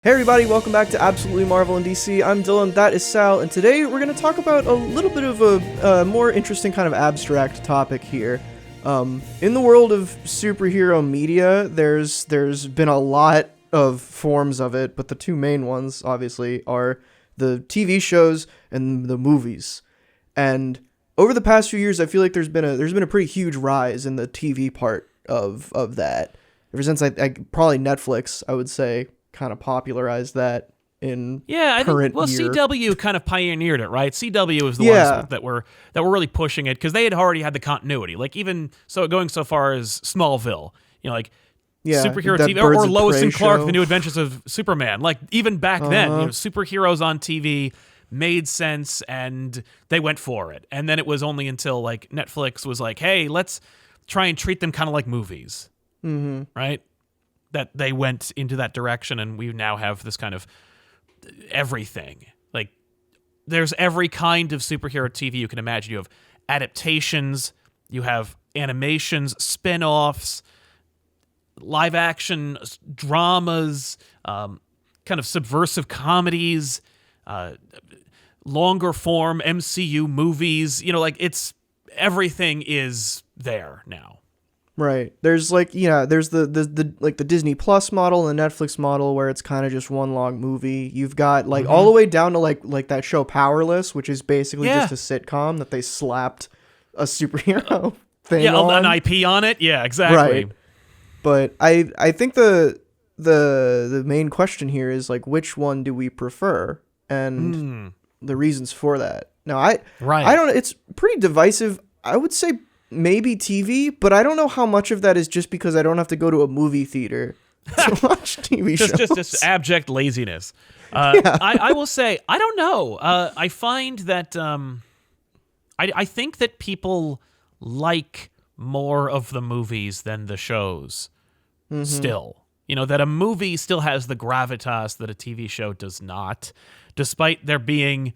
Hey everybody, welcome back to Absolutely Marvel and DC. I'm Dylan, that is Sal, and today we're going to talk about a little bit of a more interesting kind of abstract topic here. In the world of superhero media, there's been a lot of forms of it, but the two main ones, obviously, are the TV shows and the movies. And over the past few years, I feel like there's been a pretty huge rise in the TV part of that. Ever since I probably Netflix, I would say, kind of popularized that in I current think, well, year. CW kind of pioneered it, right? CW was the ones that were really pushing it because they had already had the continuity. Like even so, going so far as Smallville, superhero TV, or Lois and Clark, The New Adventures of Superman. Like even back then, superheroes on TV made sense and they went for it. And then it was only until like Netflix was like, hey, let's try and treat them kind of like movies, right? That they went into that direction, and we now have this kind of everything. Like, there's every kind of superhero TV you can imagine. You have adaptations, you have animations, spin-offs, live-action dramas, kind of subversive comedies, longer-form MCU movies. It's everything is there now. Right. There's there's the Disney Plus model and the Netflix model where it's kind of just one long movie. You've got all the way down to like that show Powerless, which is basically just a sitcom that they slapped a superhero thing on. An IP on it. Yeah, exactly. Right. But I think the main question here is like, which one do we prefer, and the reasons for that. Now I don't. It's pretty divisive. I would say maybe TV, but I don't know how much of that is just because I don't have to go to a movie theater to watch TV shows. Just abject laziness. I will say, I don't know. I find that I think that people like more of the movies than the shows still. That a movie still has the gravitas that a TV show does not, despite there being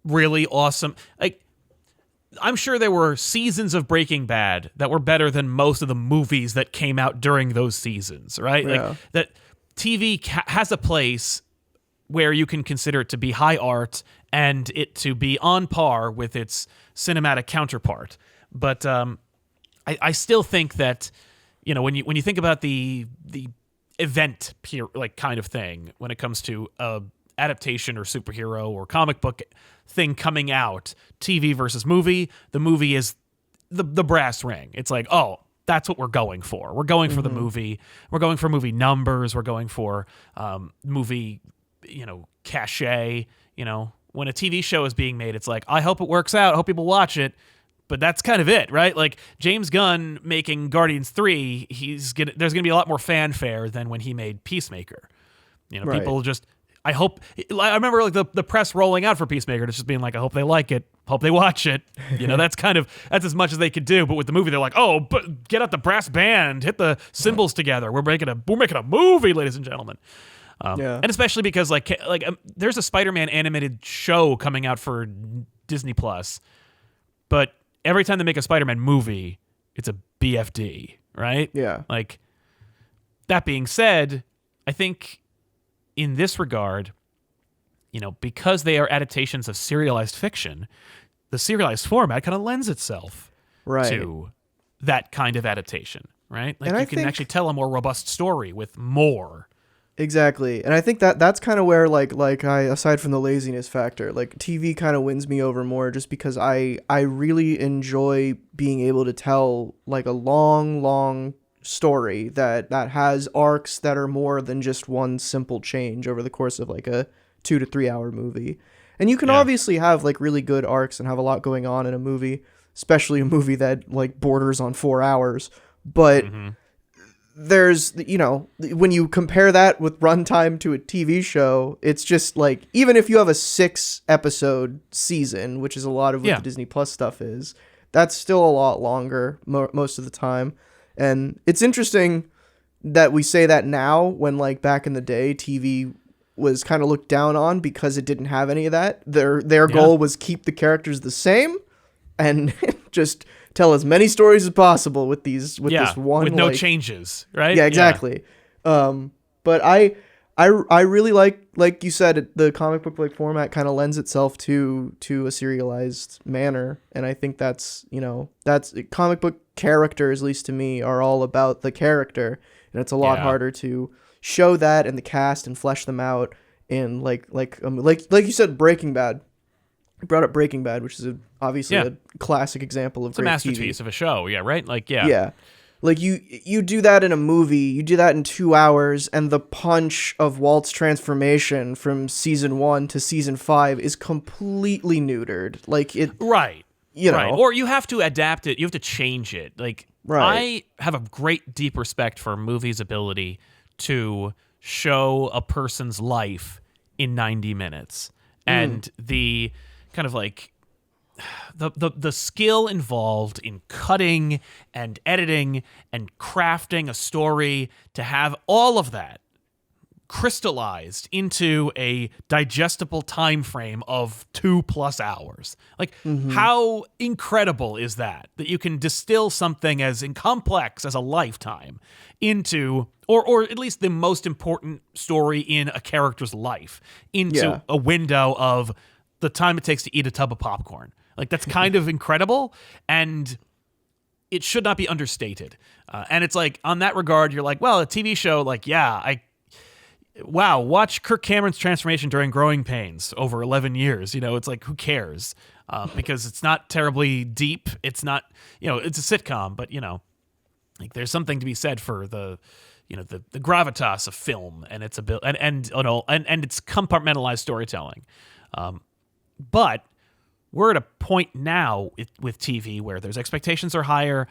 really awesome... I'm sure there were seasons of Breaking Bad that were better than most of the movies that came out during those seasons, right? Yeah. Like that TV has a place where you can consider it to be high art and it to be on par with its cinematic counterpart. But I still think that when you think about the event kind of thing when it comes to adaptation or superhero or comic book thing coming out, TV versus movie, the movie is the brass ring. It's like, oh, that's what we're going for. We're going for the movie. We're going for movie numbers. We're going for movie, cachet. When a TV show is being made, it's like, I hope it works out. I hope people watch it. But that's kind of it, right? Like James Gunn making Guardians 3, there's gonna be a lot more fanfare than when he made Peacemaker. Right. People just... I remember like the press rolling out for Peacemaker, just being like, I hope they like it, hope they watch it. That's as much as they could do. But with the movie, they're like, oh, but get out the brass band, hit the cymbals together. We're making a movie, ladies and gentlemen. And especially because there's a Spider-Man animated show coming out for Disney Plus, but every time they make a Spider-Man movie, it's a BFD, right? Yeah. Like, that being said, I think in this regard, because they are adaptations of serialized fiction, the serialized format kind of lends itself to that kind of adaptation, right? Like you can actually tell a more robust story with more. Exactly. And I think that's kind of where aside from the laziness factor, like TV kind of wins me over more just because I really enjoy being able to tell like a long story that has arcs that are more than just one simple change over the course of like a 2 to 3 hour movie. And you can obviously have like really good arcs and have a lot going on in a movie, especially a movie that like borders on 4 hours. But there's, when you compare that with runtime to a TV show, it's just like, even if you have a 6 episode season, which is a lot of what the Disney Plus stuff is, that's still a lot longer most of the time. And it's interesting that we say that now when like back in the day, TV was kind of looked down on because it didn't have any of that. Their goal was keep the characters the same and just tell as many stories as possible with this one. With no changes, right? Yeah, exactly. But I really like you said, the comic book like format kind of lends itself to a serialized manner, and I think that's, that's comic book characters, at least to me, are all about the character, and it's a lot Yeah. harder to show that in the cast and flesh them out in like you said, Breaking Bad. You brought up Breaking Bad, which is obviously Yeah. a classic example of It's a great masterpiece TV. of a show. Yeah, right? Like, yeah. Yeah. Like you do that in a movie, you do that in 2 hours, and the punch of Walt's transformation from season 1 to season 5 is completely neutered. Like it, Right. you Right. know. Or you have to adapt it. You have to change it. Like, Right. I have a great, deep respect for a movie's ability to show a person's life in 90 minutes. And the kind of like the skill involved in cutting and editing and crafting a story to have all of that crystallized into a digestible time frame of 2+ hours. Like, how incredible is that you can distill something as complex as a lifetime into, or at least the most important story in a character's life, into Yeah. a window of the time it takes to eat a tub of popcorn. Like, that's kind of incredible, and it should not be understated. And it's like, on that regard, you're like, well, a TV show, like, wow, watch Kirk Cameron's transformation during Growing Pains over 11 years. It's like, who cares? Because it's not terribly deep. It's not, it's a sitcom, but, like, there's something to be said for the gravitas of film and its ability and its compartmentalized storytelling. But we're at a point now with TV where there's expectations are higher.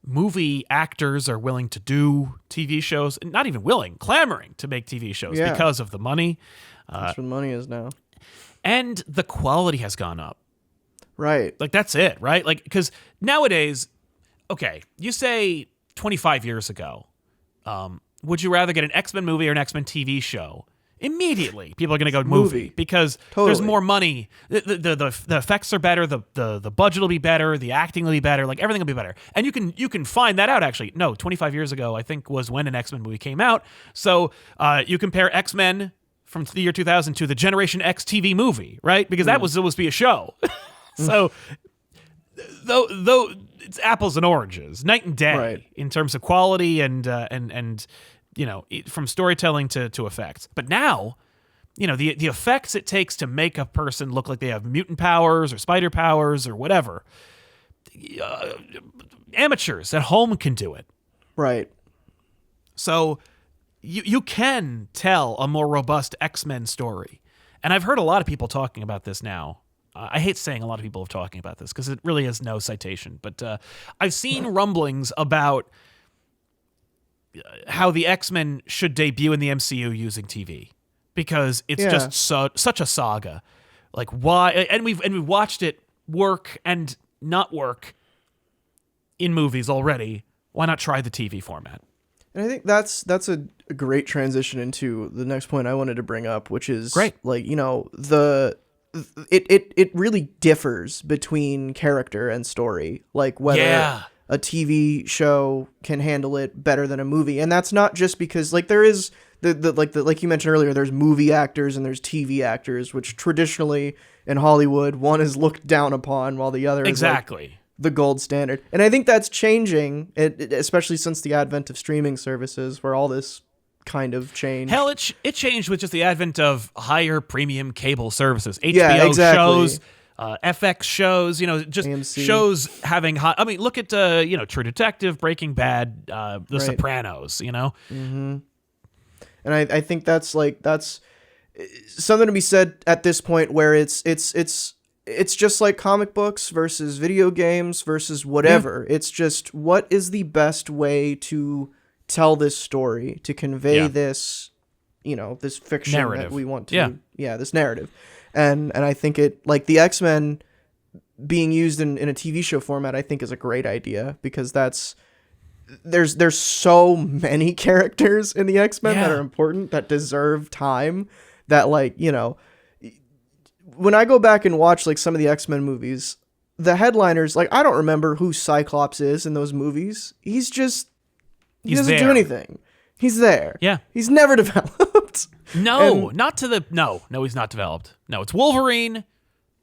Movie actors are willing to do TV shows, not even willing, clamoring to make TV shows because of the money. That's what money is now. And the quality has gone up. Right. Like, that's it, right? Like, because nowadays, okay, you say 25 years ago, would you rather get an X-Men movie or an X-Men TV show? Immediately, people are going to go movie because there's more money. The effects are better. The budget will be better. The acting will be better. Like, everything will be better. And you can find that out, actually. No, 25 years ago, I think, was when an X-Men movie came out. So you compare X-Men from the year 2000 to the Generation X TV movie, right? Because that was supposed to be a show. So though it's apples and oranges, night and day in terms of quality and from storytelling to effects. But now, the effects it takes to make a person look like they have mutant powers or spider powers or whatever, amateurs at home can do it. Right. So you can tell a more robust X-Men story. And I've heard a lot of people talking about this now. I hate saying a lot of people are talking about this because it really is no citation. But I've seen rumblings about how the X-Men should debut in the MCU using TV, because it's just such a saga. Like, why? And we've watched it work and not work in movies already. Why not try the TV format? And I think that's a great transition into the next point I wanted to bring up, which is great. Like, it really differs between character and story. Like, whether a TV show can handle it better than a movie, and that's not just because, like, there is like you mentioned earlier, there's movie actors and there's TV actors, which traditionally in Hollywood one is looked down upon while the other is like the gold standard. And I think that's changing, especially since the advent of streaming services, where all this kind of changed. Hell, it changed with just the advent of higher premium cable services, HBO shows. FX shows, just AMC. Shows having high. I mean, look at True Detective, Breaking Bad, The Sopranos. Mm-hmm. And I think that's something to be said at this point, where it's just like comic books versus video games versus whatever. Yeah. It's just, what is the best way to tell this story, to convey this, this fiction narrative that we want to. This narrative. And I think it, like, the X-Men being used in a TV show format, I think is a great idea, because there's so many characters in the X-Men that are important, that deserve time, that, like, when I go back and watch, like, some of the X-Men movies, the headliners, like, I don't remember who Cyclops is in those movies. He doesn't do anything. He's there. Yeah. He's never developed. developed. No, not to the no, he's not developed. No, it's Wolverine.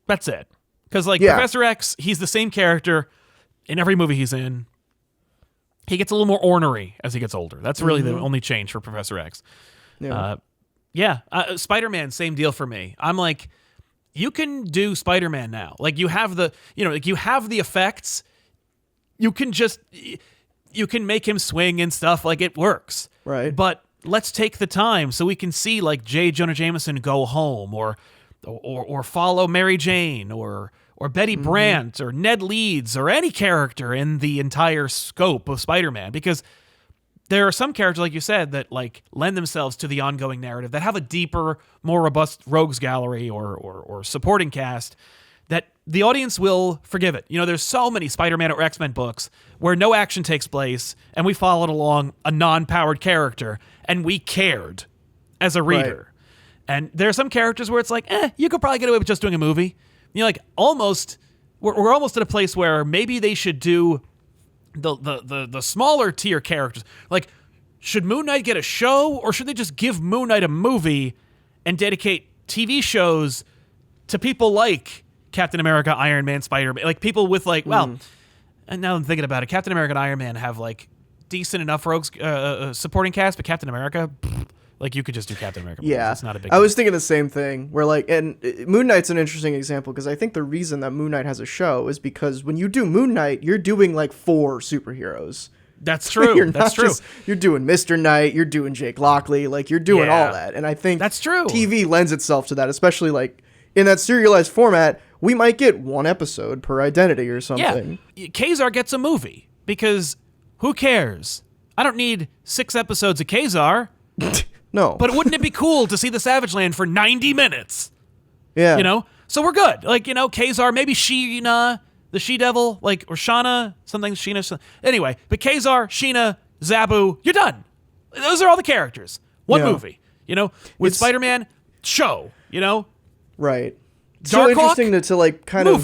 That's it. Because Professor X, he's the same character in every movie he's in. He gets a little more ornery as he gets older. That's really the only change for Professor X. Yeah. Spider-Man, same deal for me. I'm like, you can do Spider-Man now. Like you have the effects. You can make him swing and stuff. Like it works. Right. But let's take the time so we can see like J. Jonah Jameson go home or follow Mary Jane or Betty Brant or Ned Leeds or any character in the entire scope of Spider-Man, because there are some characters, like you said, that like lend themselves to the ongoing narrative, that have a deeper, more robust rogues gallery or supporting cast that the audience will forgive it. There's so many Spider-Man or X-Men books where no action takes place and we followed along a non-powered character and we cared as a reader. Right. And there are some characters where it's like, you could probably get away with just doing a movie. We're almost at a place where maybe they should do the smaller tier characters. Like, should Moon Knight get a show, or should they just give Moon Knight a movie and dedicate TV shows to people like Captain America, Iron Man, Spider-Man, like people with like, and now I'm thinking about it, Captain America and Iron Man have like decent enough rogues supporting cast, but Captain America, like you could just do Captain America movies. Yeah, it's not a big I deal. was thinking the same thing. Where like, and Moon Knight's an interesting example because I think the reason that Moon Knight has a show is because when you do Moon Knight, you're doing like 4 superheroes. That's true. You're doing Mr. Knight, you're doing Jake Lockley, like you're doing all that. And I think that's true. TV lends itself to that, especially like in that serialized format. We might get 1 episode per identity or something. Yeah, Kazar gets a movie because who cares? I don't need 6 episodes of Kazar. No. But wouldn't it be cool to see the Savage Land for 90 minutes? Yeah. So we're good. Like, Kazar, maybe Sheena, the She-Devil, like, or Shauna, something, Sheena. Anyway, but Kazar, Sheena, Zabu, you're done. Those are all the characters. One movie. With Spider-Man, show, Right. It's Dark so interesting Hawk, to like kind of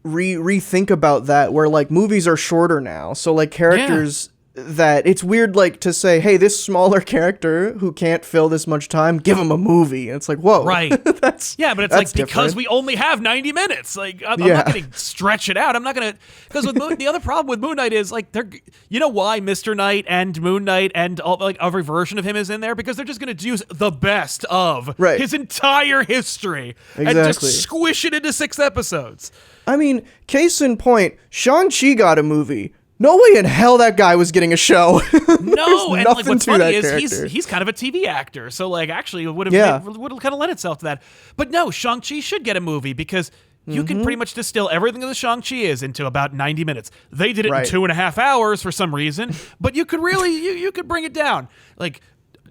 rethink about that, where like movies are shorter now. So like characters that it's weird like to say, hey, this smaller character who can't fill this much time, give him a movie. And it's like, whoa. Right. But it's like different. Because we only have 90 minutes. Like I'm not going to stretch it out. I'm not going to, because the other problem with Moon Knight is like why Mr. Knight and Moon Knight and all like every version of him is in there, because they're just going to use the best of his entire history and just squish it into 6 episodes. I mean, case in point, Shang-Chi got a movie. No way in hell that guy was getting a show. No, and like what's funny is he's kind of a TV actor, so like actually it would have kind of lent itself to that. But no, Shang-Chi should get a movie because you can pretty much distill everything that the Shang-Chi is into about 90 minutes. They did it in 2.5 hours for some reason, but you could really you could bring it down. Like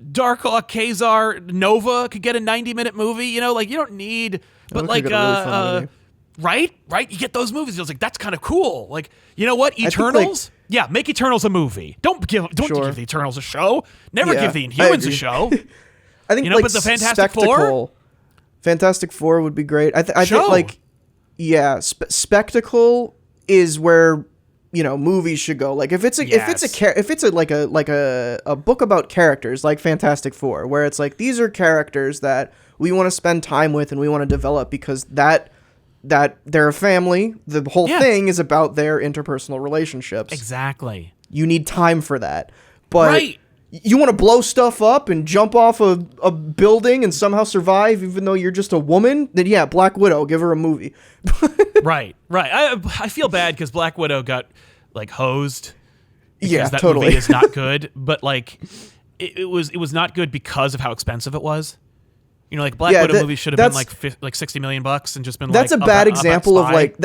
Darkhawk, Kazar, Nova could get a 90-minute movie. Like you don't need, but like Right? You get those movies. It's like, that's kind of cool. Like, you know what? Eternals? Make Eternals a movie. Don't give the Eternals a show. Never give the Inhumans a show. I think, but the Fantastic Four? Fantastic Four would be great. I think, like, spectacle is where, movies should go. Like, if it's a book about characters, like Fantastic Four, where it's like, these are characters that we want to spend time with and we want to develop because that they're a family. The whole thing is about their interpersonal relationships. Exactly. You need time for that. But you want to blow stuff up and jump off a building and somehow survive even though you're just a woman? Then Black Widow, give her a movie. Right. I feel bad because Black Widow got like hosed. Yeah, that totally. movie is not good, but like it was not good because of how expensive it was. Like Black Widow movie should have been like $60 million and just been that's like a bad example of like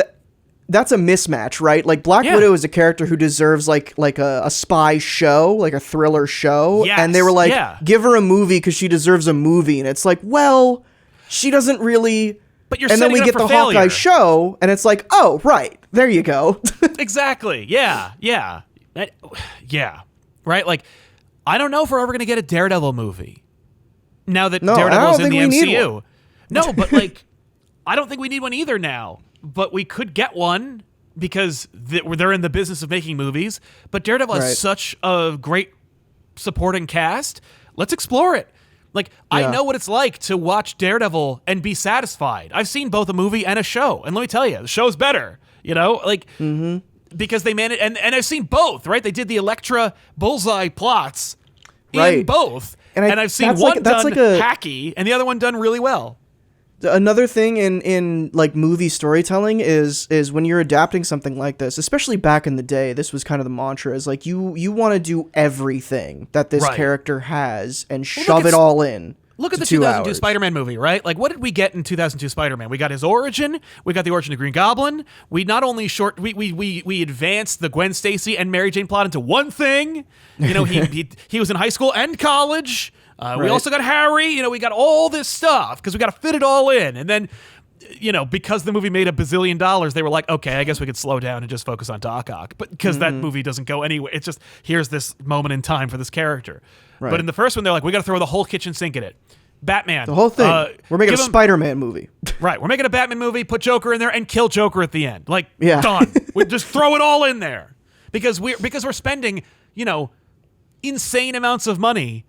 that's a mismatch, right? Like Black Widow is a character who deserves like a spy show, like a thriller show, and they were like, give her a movie because she deserves a movie, and it's like, well, she doesn't really. But you're and then we setting get up the for failure. Hawkeye show, and it's like, oh, right, there you go. Exactly. Yeah. Right. Like, I don't know if we're ever gonna get a Daredevil movie. Now that Daredevil's in the MCU. No, but like, I don't think we need one either now. But we could get one because they're in the business of making movies. But Daredevil has such a great supporting cast. Let's explore it. Like, I Yeah. know what it's like to watch Daredevil and be satisfied. I've seen both a movie and a show, and let me tell you, the show's better. You know, like because they managed, and I've seen both. Right, they did the Elektra Bullseye plots in Right. both, And and I've seen one that's done like a hacky and the other one done really well. another thing in like movie storytelling is when you're adapting something like this, especially back in the day, this was kind of the mantra, is like you want to do everything that this Right. character has and look shove at it all in. Look at to the 2 2002 hours. Spider-Man movie, right? Like, what did we get in 2002 Spider-Man? We got his origin. We got the origin of Green Goblin. We not only we advanced the Gwen Stacy and Mary Jane plot into one thing. You know, he was in high school and college. We Right. also got Harry. You know, we got all this stuff because we got to fit it all in. And then, you know, because the movie made $1 billion, they were like, okay, I guess we could slow down and just focus on Doc Ock. But because that movie doesn't go anywhere, it's just here's this moment in time for this character. Right. But in the first one, they're like, we got to throw the whole kitchen sink in it. Batman. The whole thing. We're making a give him- Spider-Man movie. Right. We're making a Batman movie, put Joker in there, and kill Joker at the end. Like, Yeah. done. We just throw it all in there. Because we're spending, you know, insane amounts of money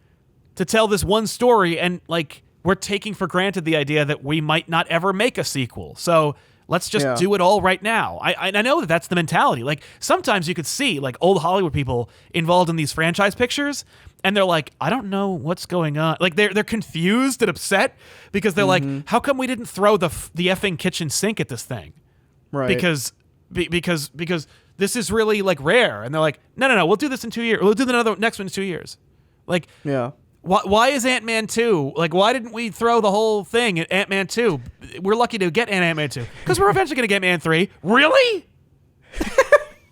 to tell this one story, and like we're taking for granted the idea that we might not ever make a sequel. So let's just Yeah. do it all right now. I know that that's the mentality. Like sometimes you could see like old Hollywood people involved in these franchise pictures, and they're like, I don't know what's going on. Like they're confused and upset because they're like, how come we didn't throw the effing kitchen sink at this thing? Right. Because this is really like rare. And they're like, no, we'll do this in 2 years. We'll do the next one in 2 years. Like, Yeah. why is Ant-Man 2? Like, why didn't we throw the whole thing at Ant-Man 2? We're lucky to get Ant-Man 2 because we're eventually going to get Man 3. Really?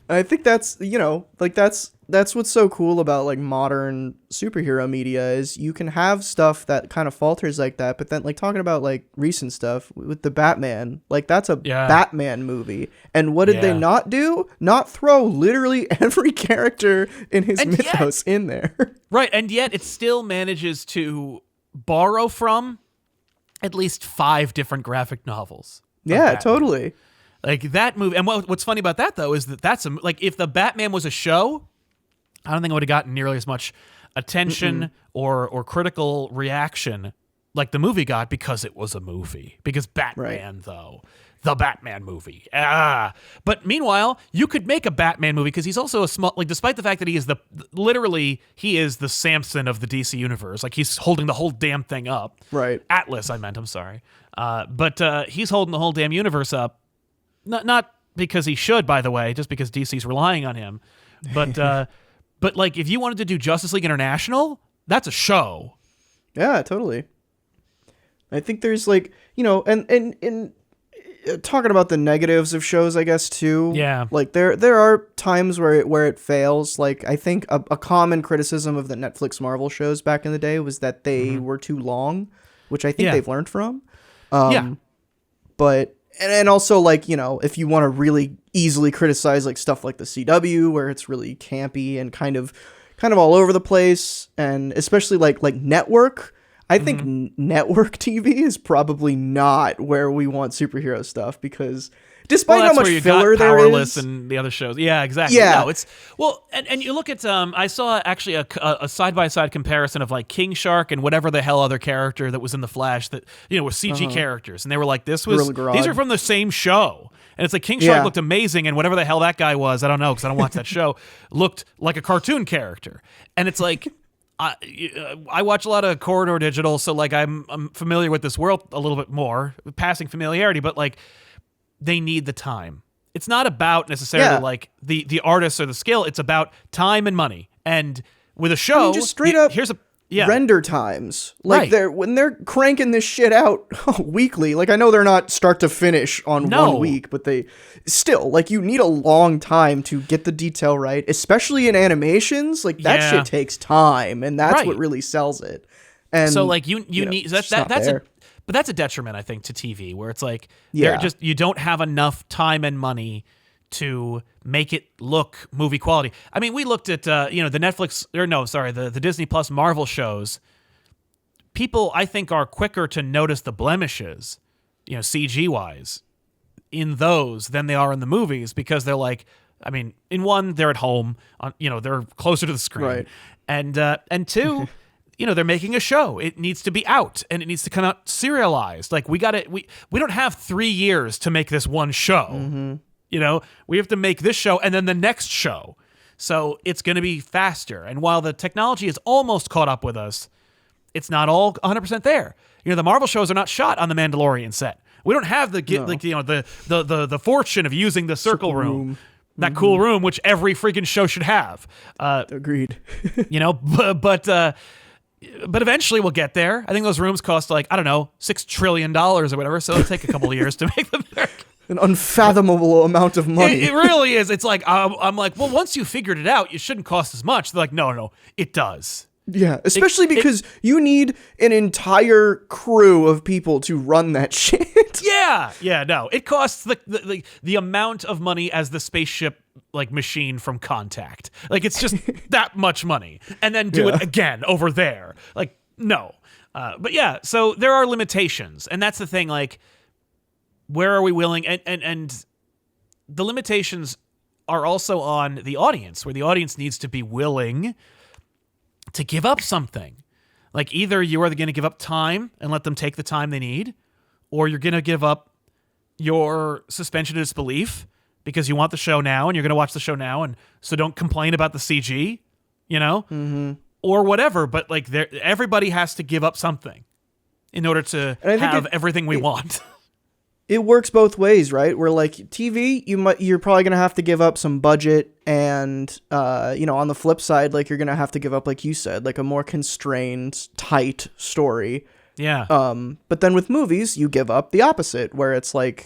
And I think that's, you know, like that's what's so cool about like modern superhero media is you can have stuff that kind of falters like that, but then like talking about like recent stuff with the Batman, like that's a Batman movie. And what did they Yeah. not do? Not throw literally every character in his And mythos in there. Right, and yet it still manages to borrow from at least 5 different graphic novels. of Yeah, Batman. totally. Like that movie, and what's funny about that though is that that's like if the Batman was a show, I don't think it would have gotten nearly as much attention or critical reaction like the movie got because it was a movie. Because Batman, though, the Batman movie. But meanwhile, you could make a Batman movie because he's also a small. Like, despite the fact that he is he is the Samson of the DC universe. Like, he's holding the whole damn thing up. Right. Atlas, I meant. I'm sorry. But he's holding the whole damn universe up. Not because he should, by the way, just because DC's relying on him. But but like if you wanted to do Justice League International, that's a show. Yeah, totally. I think there's like, you know, and talking about the negatives of shows, I guess too. Yeah. Like there are times where it fails. Like I think a common criticism of the Netflix Marvel shows back in the day was that they were too long, which I think Yeah. they've learned from. Yeah. But and also like, you know, if you want to really easily criticize like stuff like the CW where it's really campy and kind of all over the place, and especially like network, I think network TV is probably not where we want superhero stuff because despite how much where you filler got there Powerless is, and the other shows. Yeah, exactly. Yeah. No, it's and you look at I saw actually a side by side comparison of like King Shark and whatever the hell other character that was in the Flash that were CG characters, and they were like these are from the same show. And it's like King Shark looked amazing, and whatever the hell that guy was, I don't know because I don't watch that show, looked like a cartoon character. And it's like I watch a lot of Corridor Digital, so like I'm familiar with this world a little bit more, passing familiarity, but like they need the time. It's not about necessarily like the artists or the skill. It's about time and money. And with a show, just straight up here's a render times. Like Right. when they're cranking this shit out weekly. Like I know they're not start to finish on No. 1 week, but they still like you need a long time to get the detail right, especially in animations. Like that Yeah. shit takes time, and that's Right. what really sells it. And so like you know, need it's just not that's there. but that's a detriment I think to TV where it's like Yeah. you don't have enough time and money to make it look movie quality. I mean, we looked at the Netflix the Disney Plus Marvel shows. People I think are quicker to notice the blemishes, CG wise, in those than they are in the movies because they're like, I mean, in one they're at home, they're closer to the screen, Right. and two. they're making a show. It needs to be out and it needs to come out serialized. Like we don't have 3 years to make this one show. Mm-hmm. We have to make this show and then the next show. So it's going to be faster. And while the technology is almost caught up with us, it's not all 100% there. The Marvel shows are not shot on the Mandalorian set. We don't have the fortune of using the circle room. That cool room, which every freaking show should have. Agreed. But eventually we'll get there. I think those rooms cost $6 trillion or whatever. So it'll take a couple of years to make them there. An unfathomable amount of money. It really is. It's like, I'm like, well, once you figured it out, it shouldn't cost as much. They're like, no, it does. Yeah, especially because you need an entire crew of people to run that shit. Yeah, no. It costs the amount of money as the spaceship machine from Contact. It's just that much money. And then do it again over there. No. But yeah, so there are limitations. And that's the thing, where are we willing and the limitations are also on the audience, where the audience needs to be willing to give up something. Either you are going to give up time and let them take the time they need, or you're going to give up your suspension of disbelief because you want the show now and you're going to watch the show now, and so don't complain about the CG, or whatever. But everybody has to give up something in order to have everything we want. It works both ways, right? Where TV, you're probably gonna have to give up some budget, and on the flip side, you're gonna have to give up, like you said, a more constrained, tight story. Yeah. But then with movies, you give up the opposite, where it's on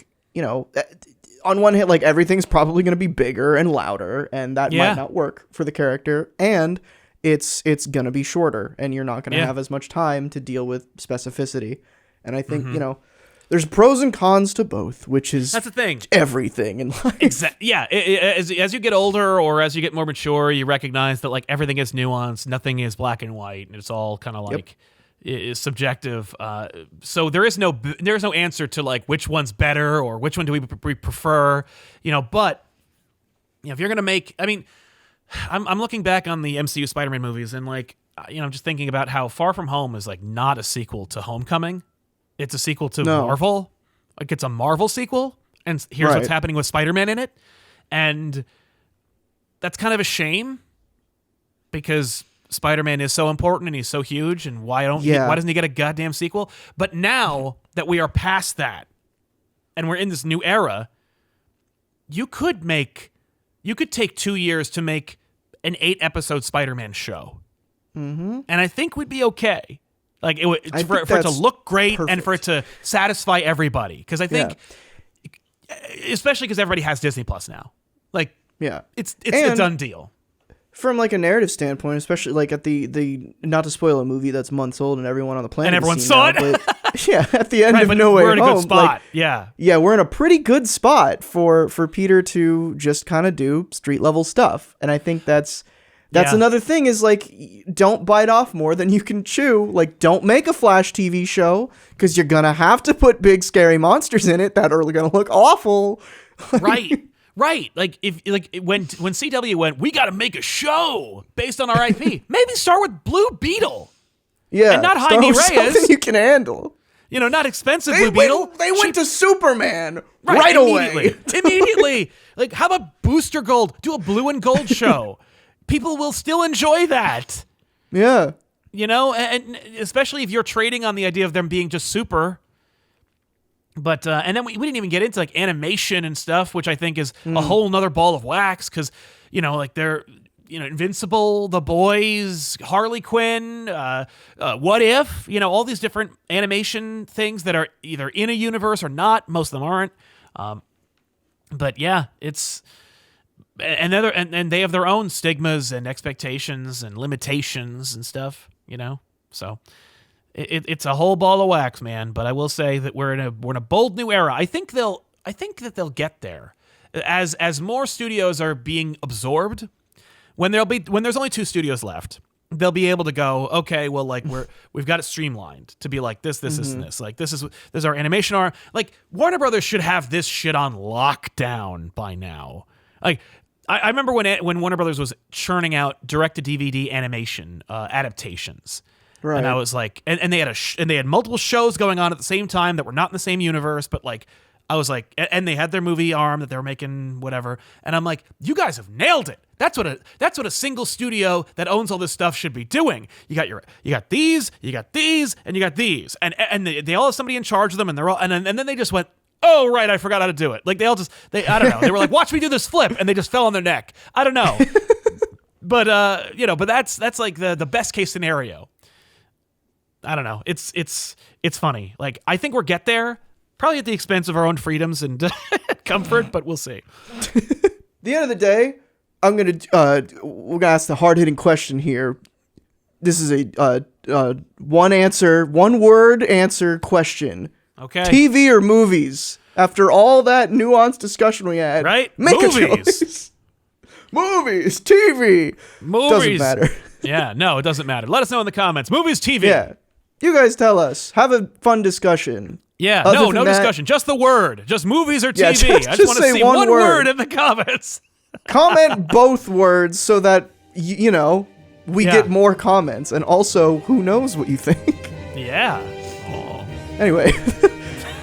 one hand, everything's probably gonna be bigger and louder, and that might not work for the character, and it's gonna be shorter, and you're not gonna have as much time to deal with specificity. And I think there's pros and cons to both, which is that's the thing. Everything in life. Exactly. Yeah. As you get older or as you get more mature, you recognize that everything is nuanced, nothing is black and white, and it's all kind of is subjective. So there is no answer to which one's better or which one do we prefer. But if you're gonna make, I'm looking back on the MCU Spider-Man movies and I'm just thinking about how Far From Home is not a sequel to Homecoming. It's a sequel to Marvel. It's a Marvel sequel, and here's what's happening with Spider-Man in it. And that's kind of a shame because Spider-Man is so important and he's so huge, and why doesn't he get a goddamn sequel? But now that we are past that and we're in this new era, you could take 2 years to make an 8-episode Spider-Man show. Mm-hmm. And I think we'd be okay. For it to look great and for it to satisfy everybody. Because I think, especially because everybody has Disney Plus now. It's a done deal. From a narrative standpoint, especially at the not to spoil a movie that's months old and everyone on the planet and everyone saw it. But at the end of No Way Home, we're in a good spot. Yeah, we're in a pretty good spot for Peter to just kind of do street level stuff, and I think that's another thing is don't bite off more than you can chew. Don't make a Flash TV show because you're gonna have to put big scary monsters in it that are gonna look awful. Right. If when CW went, we got to make a show based on our IP. Maybe start with Blue Beetle. Yeah, and not Jaime Reyes. Something you can handle. Not expensive Blue Beetle. They went to Superman right away. Immediately. How about Booster Gold? Do a blue and gold show. People will still enjoy that. Yeah. And especially if you're trading on the idea of them being just super. But, and then we didn't even get into animation and stuff, which I think is a whole nother ball of wax. Cause they're, Invincible, The Boys, Harley Quinn, What If, all these different animation things that are either in a universe or not. Most of them aren't. But yeah, it's, and they have their own stigmas and expectations and limitations and stuff, So it's a whole ball of wax, man. But I will say that we're in a bold new era. I think that they'll get there as more studios are being absorbed. When there's only 2 studios left, they'll be able to go, okay, well, we've got it streamlined to be this, and this. This is our animation arm. Warner Brothers should have this shit on lockdown by now. I remember when Warner Brothers was churning out direct-to-DVD animation adaptations. Right. And I was like, and they had and they had multiple shows going on at the same time that were not in the same universe, but like, I was like, and they had their movie arm that they were making, whatever. And I'm like, you guys have nailed it. That's what a single studio that owns all this stuff should be doing. You got these, and you got these, and they all have somebody in charge of them, and they're all, and then they just went, oh right, I forgot how to do it. Like I don't know. They were like, watch me do this flip, and they just fell on their neck. I don't know, but but that's like the best case scenario. I don't know. It's funny. Like, I think we'll get there. Probably at the expense of our own freedoms and comfort, but we'll see. The end of the day, we're gonna ask the hard-hitting question here. This is a one word answer question. Okay. TV or movies? After all that nuanced discussion we had, right? Make Movies. a choice. Movies, TV. Movies. Doesn't matter. Yeah, no, it doesn't matter. Let us know in the comments. Movies, TV. Yeah. You guys tell us. Have a fun discussion. Yeah, Other no than that- discussion. Just the word. Just movies or TV. Yeah, I just just want to say see one one word. word in the comments. Comment both words so that, we Yeah. get more comments. And also, who knows what you think. Yeah. Oh. Anyway, this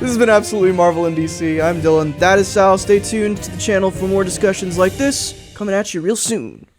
has been Absolutely Marvel in DC. I'm Dylan. That is Sal. Stay tuned to the channel for more discussions like this coming at you real soon.